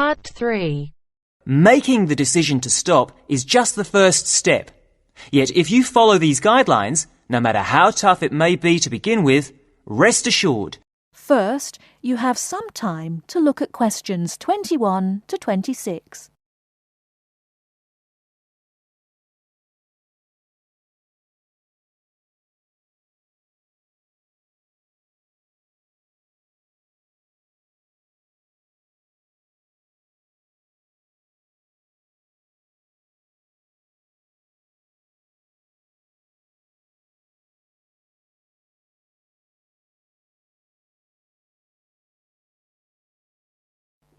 Part 3. Making the decision to stop is just the first step. Yet if you follow these guidelines, no matter how tough it may be to begin with, rest assured. First, you have some time to look at questions 21 to 26.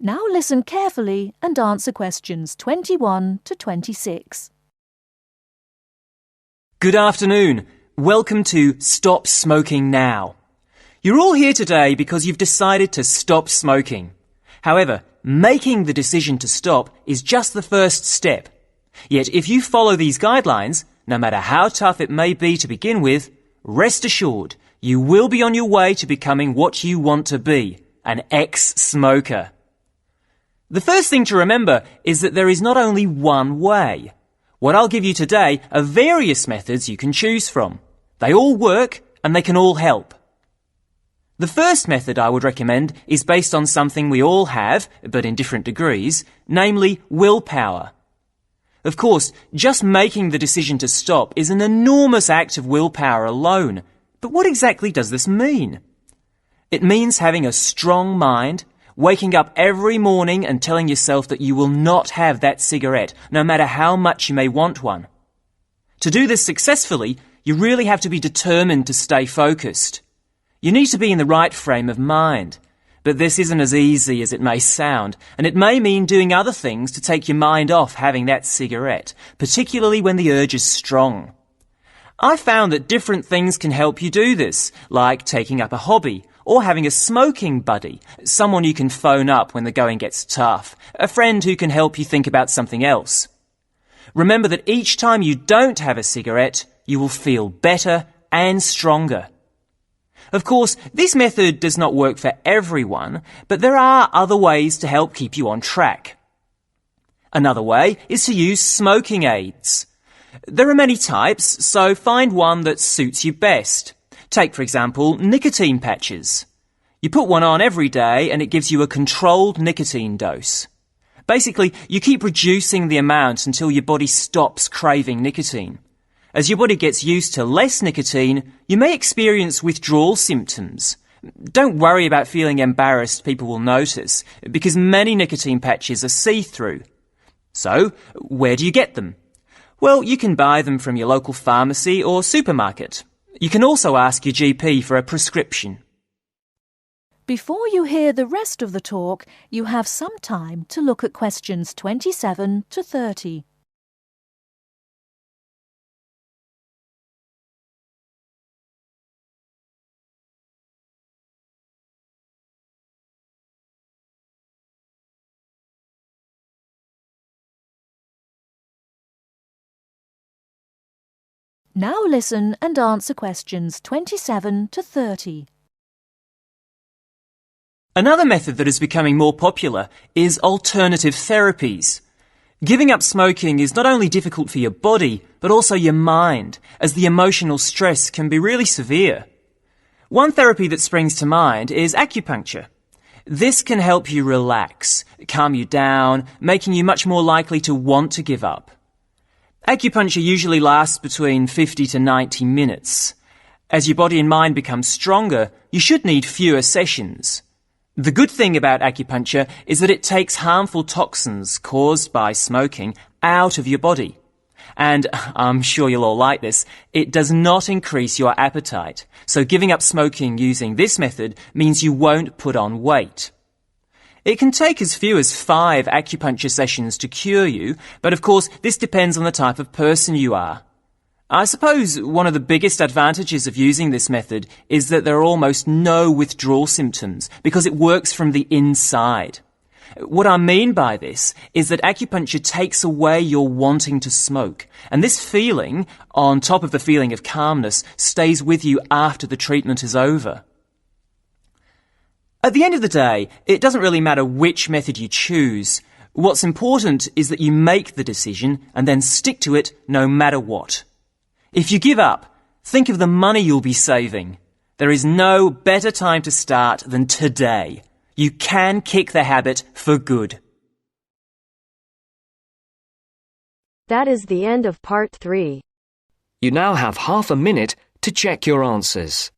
Now listen carefully and answer questions 21 to 26. Good afternoon. Welcome to Stop Smoking Now. You're all here today because you've decided to stop smoking. However, making the decision to stop is just the first step. Yet if you follow these guidelines, no matter how tough it may be to begin with, rest assured you will be on your way to becoming what you want to be, an ex-smoker. The first thing to remember is that there is not only one way. What I'll give you today are various methods you can choose from. They all work and they can all help. The first method I would recommend is based on something we all have, but in different degrees, namely willpower. Of course, just making the decision to stop is an enormous act of willpower alone. But what exactly does this mean? It means having a strong mind, waking up every morning and telling yourself that you will not have that cigarette, no matter how much you may want one. To do this successfully, you really have to be determined to stay focused. You need to be in the right frame of mind. But this isn't as easy as it may sound, and it may mean doing other things to take your mind off having that cigarette, particularly when the urge is strong. I found that different things can help you do this, like taking up a hobby, or having a smoking buddy, someone you can phone up when the going gets tough, a friend who can help you think about something else. Remember that each time you don't have a cigarette, you will feel better and stronger. Of course, this method does not work for everyone, but there are other ways to help keep you on track. Another way is to use smoking aids. There are many types, so find one that suits you best. Take, for example, nicotine patches. You put one on every day and it gives you a controlled nicotine dose. Basically, you keep reducing the amount until your body stops craving nicotine. As your body gets used to less nicotine, you may experience withdrawal symptoms. Don't worry about feeling embarrassed people will notice, because many nicotine patches are see-through. So, where do you get them? Well, you can buy them from your local pharmacy or supermarket. You can also ask your GP for a prescription. Before you hear the rest of the talk, you have some time to look at questions 27 to 30. Now listen and answer questions 27 to 30. Another method that is becoming more popular is alternative therapies. Giving up smoking is not only difficult for your body, but also your mind, as the emotional stress can be really severe. One therapy that springs to mind is acupuncture. This can help you relax, calm you down, making you much more likely to want to give up. Acupuncture usually lasts between 50 to 90 minutes. As your body and mind become stronger, you should need fewer sessions. The good thing about acupuncture is that it takes harmful toxins caused by smoking out of your body. And I'm sure you'll all like this, it does not increase your appetite. So giving up smoking using this method means you won't put on weight. It can take as few as 5 acupuncture sessions to cure you, but of course this depends on the type of person you are. I suppose one of the biggest advantages of using this method is that there are almost no withdrawal symptoms because it works from the inside. What I mean by this is that acupuncture takes away your wanting to smoke, and this feeling, on top of the feeling of calmness, stays with you after the treatment is over. At the end of the day, it doesn't really matter which method you choose. What's important is that you make the decision and then stick to it no matter what. If you give up, think of the money you'll be saving. There is no better time to start than today. You can kick the habit for good. That is the end of Part 3. You now have half a minute to check your answers.